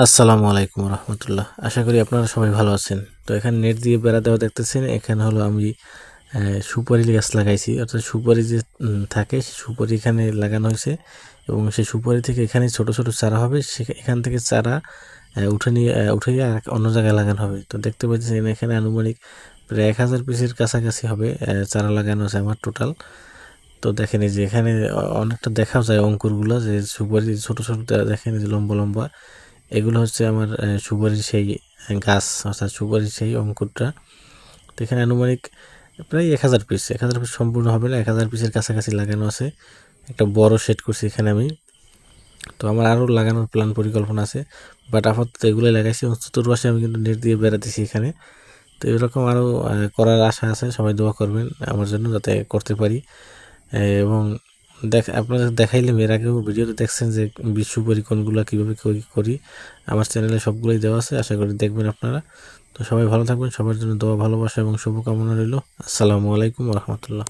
আসসালামু আলাইকুম রহমতুল্লাহ। আশা করি আপনারা সবাই ভালো আছেন। তো এখানে নেট দিয়ে বেড়া দেওয়া দেখতেছেন। এখানে হলো আমি সুপারি গাছ লাগাইছি, অর্থাৎ সুপারি যে থাকে সে সুপারি এখানে লাগানো হয়েছে এবং সেই সুপারি থেকে এখানে ছোট ছোট চারা হবে, এখান থেকে চারা উঠে নিয়ে আর অন্য জায়গায় লাগানো হবে। তো দেখতে পাচ্ছেন এখানে আনুমানিক প্রায় 1000 পিসের কাছাকাছি হবে চারা লাগানো আছে আমার টোটাল। তো দেখেন এই যে এখানে অনেকটা দেখা যায় অঙ্কুরগুলো, যে সুপারি ছোট ছোট দেখেন এই যে লম্বা লম্বা, এগুলো হচ্ছে আমার সুপারির সেই গাছ, অর্থাৎ সুপারির সেই অঙ্কুরটা। তো এখানে আনুমানিক প্রায় 1000 পিস, 1000 পিস সম্পূর্ণ হবে না, 1000 পিসের কাছাকাছি লাগানো আছে। একটা বড় শেড করছি এখানে আমি। তো আমার আরও লাগানোর প্ল্যান পরিকল্পনা আছে, বাট আপাতত এগুলোই লাগাইছি। চতুর্পাশে আমি কিন্তু নেট দিয়ে বেড়াতেছি এখানে। তো এরকম আরও করার আশা আছে। সবাই দোয়া করবেন আমার জন্য যাতে করতে পারি। এবং আপনাদের দেখাইলাম, এর আগেও ভিডিওতে দেখছেন যে বিশ্ব পরিকল্পনাগুলো কীভাবে করি। আমার চ্যানেলে সবগুলোই দেওয়া আছে, আশা করি দেখবেন আপনারা। তো সবাই ভালো থাকবেন, সবার জন্য দোয়া, ভালোবাসা এবং শুভকামনা রইল। আসসালামু আলাইকুম রহমতুল্লাহ।